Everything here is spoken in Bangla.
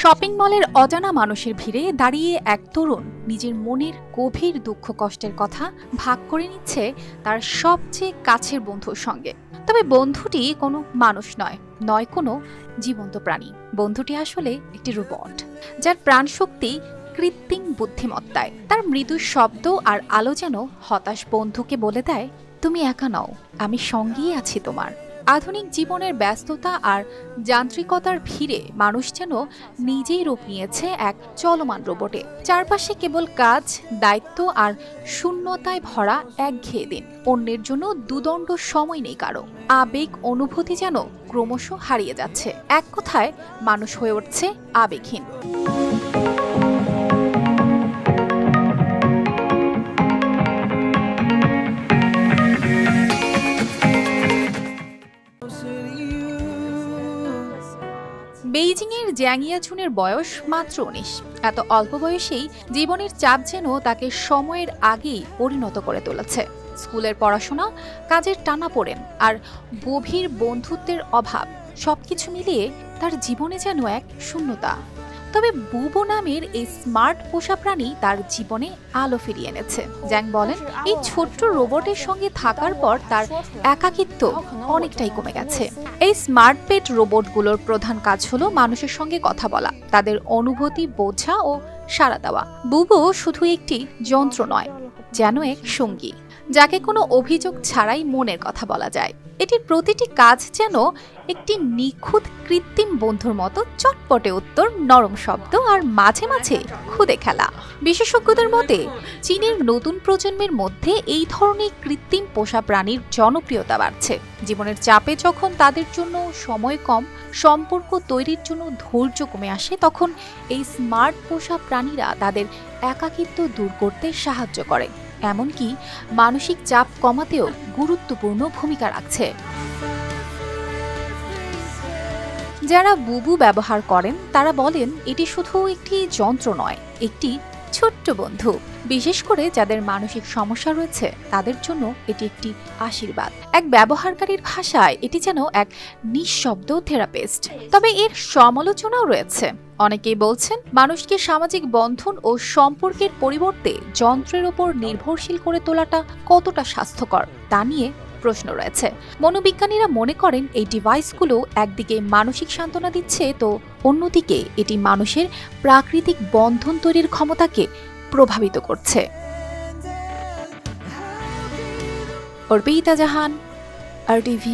শপিং মলের অজানা মানুষের ভিড়ে দাঁড়িয়ে এক তরুণ নিজের মনের গভীর দুঃখ কষ্টের কথা ভাগ করে নিচ্ছে তার সবচেয়ে কাছের বন্ধুর সঙ্গে। তবে বন্ধুটি কোনো মানুষ নয় কোনো জীবন্ত প্রাণী। বন্ধুটি আসলে একটি রোবট, যার প্রাণশক্তি কৃত্রিম বুদ্ধিমত্তায়। তার মৃদু শব্দ আর আলো যেন হতাশ বন্ধুকে বলে দেয়, তুমি একা নও, আমি সঙ্গেই আছি তোমার। আধুনিক জীবনের ব্যস্ততা আর যান্ত্রিকতার ভিড়ে মানুষ যেন নিজেই রূপ নিয়েছে এক চলমান রোবটে। চারপাশে কেবল কাজ, দায়িত্ব আর শূন্যতায় ভরা একঘেয়ে দিন। অন্যের জন্য দুদণ্ড সময় নেই কারো। আবেগ অনুভূতি যেন ক্রমশ হারিয়ে যাচ্ছে। এক কথায় মানুষ হয়ে উঠছে আবেগহীন। বেইজিংয়ের জ্যাংইয়াচুনের বয়স মাত্র ১৯। এত অল্প বয়সেই জীবনের চাপ যেন তাকে সময়ের আগেই পরিণত করে তুলেছে। স্কুলের পড়াশোনা, কাজের টানাপোড়েন আর গভীর বন্ধুত্বের অভাব সবকিছু মিলিয়ে তার জীবনে যেন এক শূন্যতা। তবে বুবো নামের এই স্মার্ট পোষা প্রাণী তার জীবনে আলো ফিরিয়ে এনেছে। জ্যাং বলেন, এই ছোট্ট রোবটের সঙ্গে থাকার পর তার একাকিত্ব অনেকটাই কমে গেছে। এই স্মার্ট পেট রোবটগুলোর প্রধান কাজ হলো মানুষের সঙ্গে কথা বলা, তাদের অনুভূতি বোঝা ও সাড়া দেওয়া। বুবো শুধু একটি যন্ত্র নয়, যেন এক সঙ্গী, যাকে কোনো অভিযোগ ছাড়াই মনের কথা বলা যায়। এটির প্রতিটি কাজ যেন একটি নিখুঁত কৃত্রিম বন্ধুর মতো, চটপটে উত্তর, নরম শব্দ আর মাঝে মাঝে খুদে খেলা। বিশেষজ্ঞদের মতে চীনের নতুন প্রজন্মের মধ্যে এই ধরনের কৃত্রিম পোষা প্রাণীর জনপ্রিয়তা বাড়ছে। জীবনের চাপে যখন তাদের জন্য সময় কম, সম্পর্ক তৈরির জন্য ধৈর্য কমে আসে, তখন এই স্মার্ট পোষা প্রাণীরা তাদের একাকিত্ব দূর করতে সাহায্য করে, এমনকি মানসিক চাপ কমাতেও গুরুত্বপূর্ণ ভূমিকা রাখছে। যারা বুবু ব্যবহার করেন তারা বলেন, এটি শুধু একটি যন্ত্র নয়, একটি ছোট্ট বন্ধু। বিশেষ করে যাদের মানসিক সমস্যা রয়েছে তাদের জন্য এটি একটি আশীর্বাদ। এক ব্যবহারকারীর ভাষায় এটি যেন এক নিঃশব্দ থেরাপিস্ট। তবে এর সমালোচনাও রয়েছে। অনেকেই বলছেন, মানুষকে সামাজিক বন্ধন ও সম্পর্কের পরিবর্তে যন্ত্রের উপর নির্ভরশীল করে তোলাটা কতটা স্বাস্থ্যকর তা নিয়ে প্রশ্ন রয়েছে। মনোবিজ্ঞানীরা মনে করেন, এই ডিভাইসগুলো একদিকে মানসিক সান্ত্বনা দিচ্ছে, তো অন্যদিকে এটি মানুষের প্রাকৃতিক বন্ধন তৈরির ক্ষমতাকে প্রভাবিত করছে। অর্পিতা জাহান, RTV।